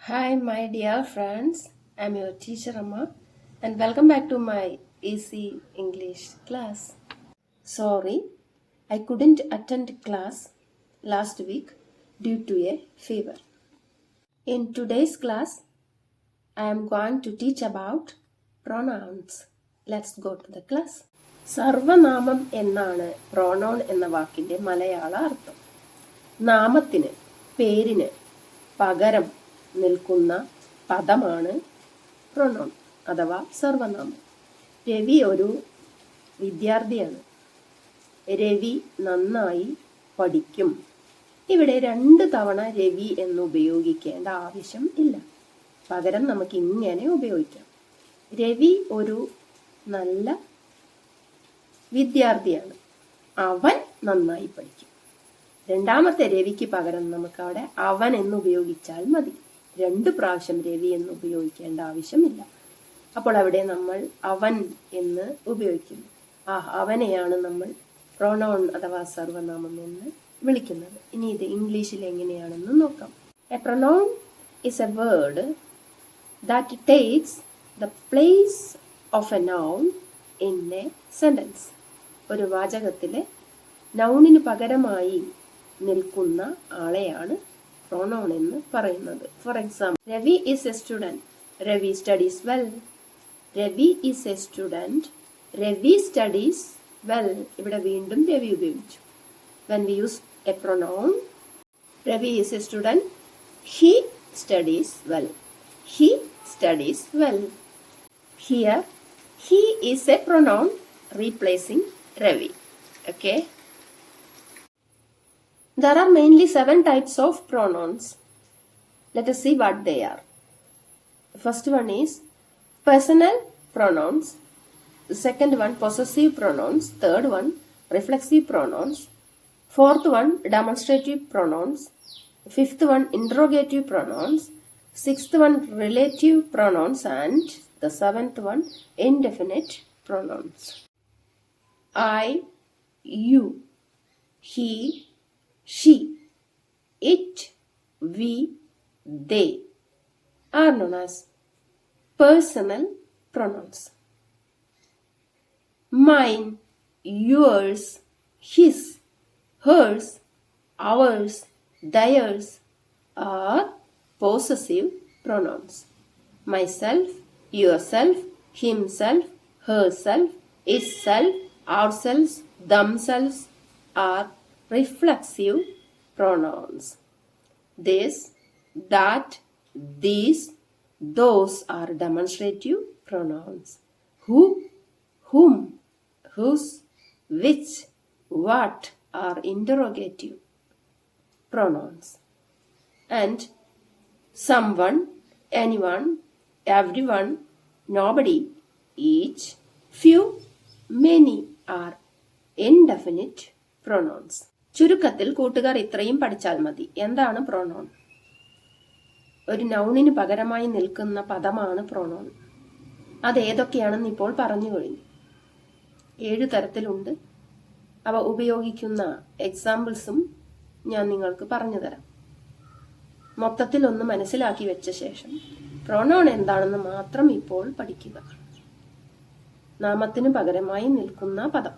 Hi, my dear friends. I'm your teacher Amma, and welcome back to my Easy English class. Sorry, I couldn't attend class last week due to a fever. In today's class, I am going to teach about pronouns. Let's go to the class. സർവനാമം എന്നാണ് pronoun എന്ന വാക്കിന്റെ മലയാള അർത്ഥം. നാമത്തിന്, പേരിന് പകരം നിൽക്കുന്ന പദമാണ് pronoun അഥവാ സർവനാമം. രവി ഒരു വിദ്യാർത്ഥിയാണ്. രവി നന്നായി പഠിക്കും. ഇവിടെ 2 തവണ രവി എന്ന് ഉപയോഗിക്കേണ്ട ആവശ്യം ഇല്ല. പകരം നമുക്ക് ഇങ്ങനെ ഉപയോഗിക്കാം. രവി ഒരു നല്ല വിദ്യാർത്ഥിയാണ്. അവൻ നന്നായി പഠിക്കും. രണ്ടാമത്തെ രവിക്ക് പകരം നമുക്ക് അവിടെ അവൻ എന്ന് ഉപയോഗിച്ചാൽ മതി. 2 പ്രാവശ്യം രവി എന്ന് ഉപയോഗിക്കേണ്ട ആവശ്യമില്ല. അപ്പോൾ അവിടെ നമ്മൾ അവൻ എന്ന് ഉപയോഗിക്കുന്നു. അവനെയാണ് നമ്മൾ പ്രൊനൗൺ അഥവാ സർവനാമം എന്ന് വിളിക്കുന്നത്. ഇനി ഇത് ഇംഗ്ലീഷിൽ എങ്ങനെയാണെന്ന് നോക്കാം. A pronoun is a word that takes the place of a noun in a sentence. ഒരു വാചകത്തിലെ നൗണിന് പകരമായി നിൽക്കുന്ന ആളെയാണ് പ്രൊനൗൺ എന്ന് പറയുന്നത്. For example, Ravi is A student. Ravi studies well. Ravi is A student. Ravi studies well. ഇവിടെ വീണ്ടും രവി ഉപയോഗിച്ചു. when we use a pronoun, Ravi is a student. He studies well. He studies well. Here, he is a pronoun replacing Ravi. Okay. There are mainly 7 types of pronouns. Let us see what they are. The first one is personal pronouns. The second one, possessive pronouns. Third one, reflexive pronouns. Fourth one, demonstrative pronouns. Fifth one, interrogative pronouns. Sixth one, relative pronouns. And the 7th one, indefinite pronouns. I, you, he, she, it, we, they are known as personal pronouns. Mine, yours, his, hers, ours, theirs are possessive pronouns. Myself, yourself, himself, herself, itself, ourselves, themselves are reflexive pronouns. This, that, these, those are demonstrative pronouns. Who, whom, whose, which, what are interrogative pronouns. And someone, anyone, everyone, nobody, each, few, many are indefinite pronouns. ചുരുക്കത്തിൽ കൂട്ടുകാർ ഇത്രയും പഠിച്ചാൽ മതി. എന്താണ് pronoun? ഒരു നൗണിന് പകരമായി നിൽക്കുന്ന പദമാണ് പ്രൊനൗൺ. അത് ഏതൊക്കെയാണെന്ന് ഇപ്പോൾ പറഞ്ഞു കഴിഞ്ഞു. 7 തരത്തിലുണ്ട്. അവ ഉപയോഗിക്കുന്ന എക്സാമ്പിൾസും ഞാൻ നിങ്ങൾക്ക് പറഞ്ഞു തരാം. മൊത്തത്തിൽ ഒന്ന് മനസ്സിലാക്കി വെച്ച ശേഷം പ്രൊനൗൺ എന്താണെന്ന് മാത്രം ഇപ്പോൾ പഠിക്കുക. നാമത്തിന് പകരമായി നിൽക്കുന്ന പദം.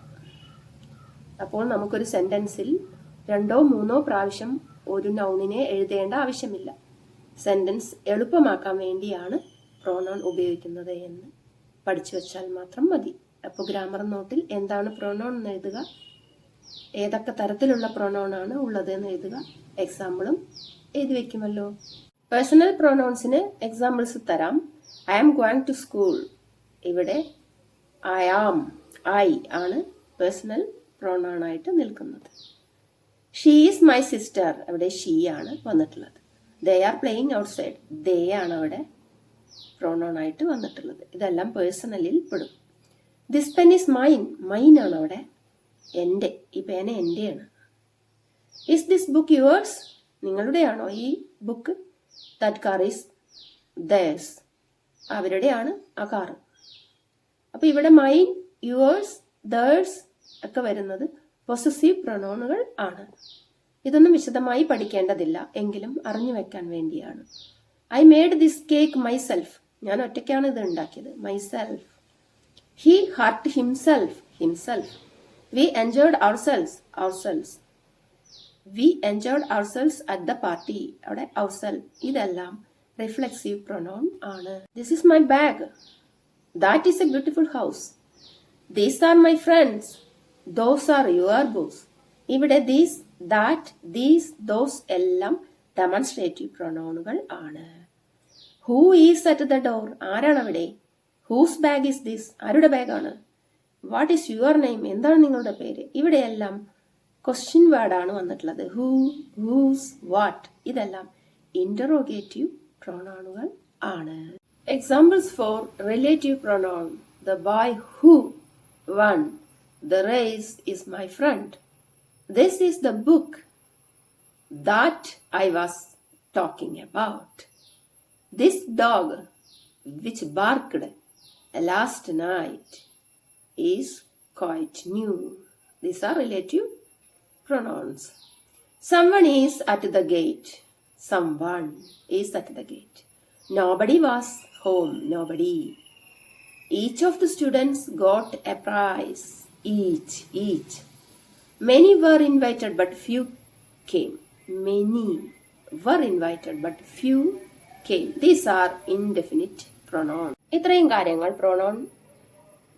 അപ്പോൾ നമുക്കൊരു സെന്റൻസിൽ 2 or 3 പ്രാവശ്യം ഒരു നൗണിനെ എഴുതേണ്ട ആവശ്യമില്ല. സെന്റൻസ് എളുപ്പമാക്കാൻ വേണ്ടിയാണ് പ്രൊനൗൺ ഉപയോഗിക്കുന്നത് എന്ന് പഠിച്ചു വെച്ചാൽ മാത്രം മതി. അപ്പോൾ ഗ്രാമർ നോട്ടിൽ എന്താണ് പ്രൊനൗൺ എന്ന് എഴുതുക, ഏതൊക്കെ തരത്തിലുള്ള പ്രൊനൗൺ ആണ് ഉള്ളത് എന്ന് എഴുതുക. എക്സാമ്പിളും എഴുതി വെക്കുമല്ലോ. പേഴ്സണൽ പ്രൊനൗൺസിന് എക്സാമ്പിൾസ് തരാം. I am going to school. ഇവിടെ ഐ ആം, ഐ ആണ് പേഴ്സണൽ പ്രൊനൗൺ ആയിട്ട് നിൽക്കുന്നത്. She is my sister. അവിടെ ഷീ ആണ് വന്നിട്ടുള്ളത്. They are playing outside. They ആണ് അവിടെ പ്രൊനൗൺ ആയിട്ട് വന്നിട്ടുള്ളത്. ഇതെല്ലാം പേഴ്സണലിൽ പെടും. This pen is mine. Mine ആണ് അവിടെ എൻ്റെ. ഈ പേന എൻ്റെയാണ്. Is this book yours? നിങ്ങളുടെയാണോ ഈ book? That car is theirs. അവരുടെയാണ് ആ കാറ്. അപ്പൊ ഇവിടെ മൈൻ, യുവേഴ്സ്, ദേഴ്സ് ഒക്കെ വരുന്നത് പൊസസീവ് പ്രൊനൗണുകൾ ആണ്. ഇതൊന്നും വിശദമായി പഠിക്കേണ്ടതില്ല, എങ്കിലും അറിഞ്ഞു വെക്കാൻ വേണ്ടിയാണ്. I made this cake myself. ഞാൻ ഒറ്റയ്ക്കാണ് ഇത് ഉണ്ടാക്കിയത്. Myself. He hurt himself. Himself. We enjoyed ourselves. Ourselves. We enjoyed ourselves at the party. അവിടെ ourselves. ഇതെല്ലാം reflexive pronoun ആണ്. This is my bag. That is a beautiful house. These are my friends. Those are your books. ഇവിടെ these, that, these, those എല്ലാം demonstrative പ്രൊനൗണുകൾ ആണ്. Who is at the door? ആരാണ് അവിടെ? Whose bag is this? ആരുടെ ബാഗാണ്? What is your name? എന്താണ് നിങ്ങളുടെ പേര്? ഇവിടെയെല്ലാം ക്വസ്റ്റ്യൻ വേർഡാണ് വന്നിട്ടുള്ളത്. Who, whose, what ഇതെല്ലാം ഇന്ററോഗേറ്റീവ് പ്രൊനൗണുകൾ ആണ്. Examples for relative pronoun. The boy who won the race is my friend. This is the book that I was talking about. This dog which barked last night is quite new. These are relative pronouns. Someone is at the gate. Someone is at the gate. Nobody was home. Nobody. Each of the students got a prize. Each. Many were invited but few came. Many were invited but few came. These are indefinite pronoun. ഇത്രയും കാര്യങ്ങൾ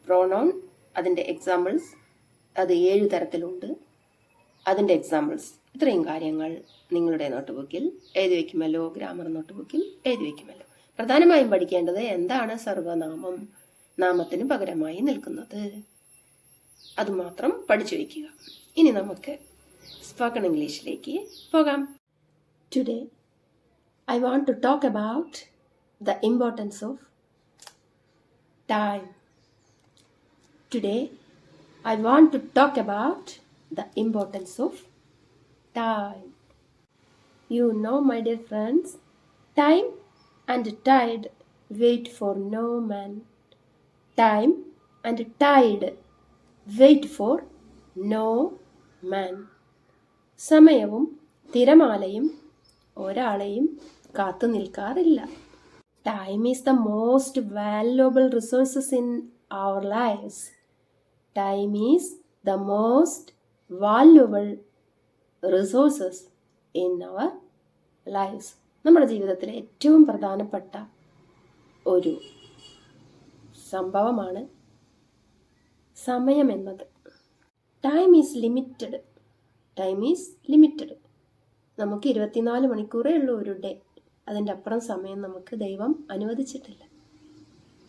pronoun അതിൻ്റെ examples അത് 7 തരത്തിലുണ്ട്. അതിൻ്റെ examples ഇത്രയും കാര്യങ്ങൾ നിങ്ങളുടെ നോട്ട്ബുക്കിൽ എഴുതി വയ്ക്കുമല്ലോ, ഗ്രാമർ നോട്ട്ബുക്കിൽ എഴുതി വയ്ക്കുമല്ലോ. പ്രധാനമായും പഠിക്കേണ്ടത് എന്താണ് സർവനാമം, നാമത്തിന് പകരമായി നിൽക്കുന്നത്, അതുമാത്രം പഠിച്ചു വയ്ക്കുക. ഇനി നമുക്ക് സ്പോക്കൺ ഇംഗ്ലീഷിലേക്ക് പോകാം. Today I want to talk about the importance of time. Today, I want to talk about the importance of time. You know, my dear friends, time and tide wait for no man. Time and tide wait for no man. സമയവും തിരമാലയും ഒരാളെയും കാത്തു നിൽക്കാറില്ല. Time is the most valuable resources in our lives. Time is the most valuable resources in our lives. നമ്മുടെ ജീവിതത്തിലെ ഏറ്റവും പ്രധാനപ്പെട്ട ഒരു സംഭവമാണ് സമയം എന്നത്. Time is limited. Time is limited. നമുക്ക് 24 മണിക്കൂറേ ഉള്ളൂ ഒരു ഡേ. അതിൻ്റെ അപ്പുറം സമയം നമുക്ക് ദൈവം അനുവദിച്ചിട്ടില്ല.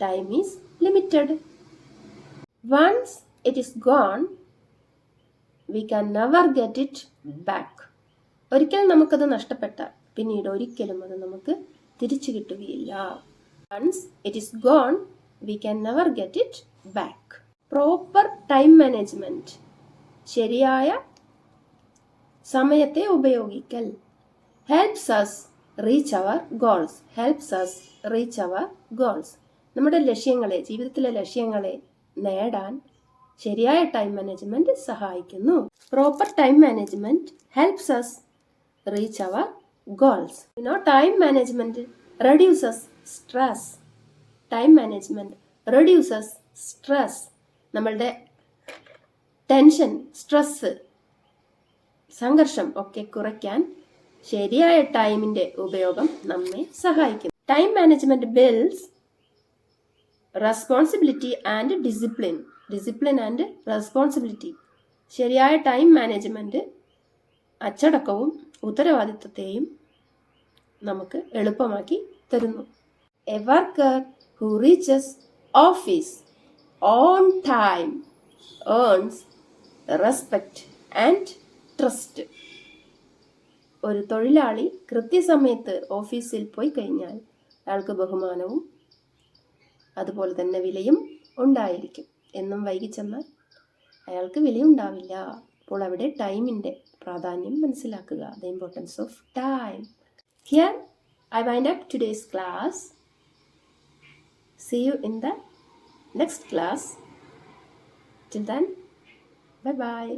Time is limited. Once it is gone, we can never get it back. ഒരിക്കൽ നമുക്കത് നഷ്ടപ്പെട്ടാൽ പിന്നീട് ഒരിക്കലും അത് നമുക്ക് തിരിച്ചു കിട്ടുകയില്ല. Once it is gone, we can never get it back. Proper time management. ശരിയായ സമയത്തെ ഉപയോഗിക്കൽ. Helps us reach our goals. Helps us reach our goals. നമ്മുടെ ലക്ഷ്യങ്ങളെ, ജീവിതത്തിലെ ലക്ഷ്യങ്ങളെ നേടാൻ ശരിയായ ടൈം മാനേജ്മെന്റ് സഹായിക്കുന്നു. Proper time management helps us reach our goals. Time management reduces stress. Time management reduces stress. നമ്മളുടെ tension, stress, സംഘർഷം ഒക്കെ കുറയ്ക്കാൻ ശരിയായ ടൈമിന്റെ ഉപയോഗം നമ്മെ സഹായിക്കും. Time management builds responsibility and discipline. Discipline and responsibility. ശരിയായ ടൈം മാനേജ്മെന്റ് അച്ചടക്കവും ഉത്തരവാദിത്വത്തെയും നമുക്ക് എളുപ്പമാക്കി തരുന്നു. A worker who reaches office on time earns respect and trust. ഒരു തൊഴിലാളി കൃത്യസമയത്ത് ഓഫീസിൽ പോയി കഴിഞ്ഞാൽ അയാൾക്ക് ബഹുമാനവും അതുപോലെ തന്നെ വിലയും ഉണ്ടായിരിക്കും. എന്നും വൈകി ചെന്നാൽ അയാൾക്ക് വിലയുണ്ടാവില്ല. അപ്പോൾ അവിടെ ടൈമിൻ്റെ പ്രാധാന്യം മനസ്സിലാക്കുക. The importance of time. Here I wind up today's class. See you in the next class. Till then, bye-bye.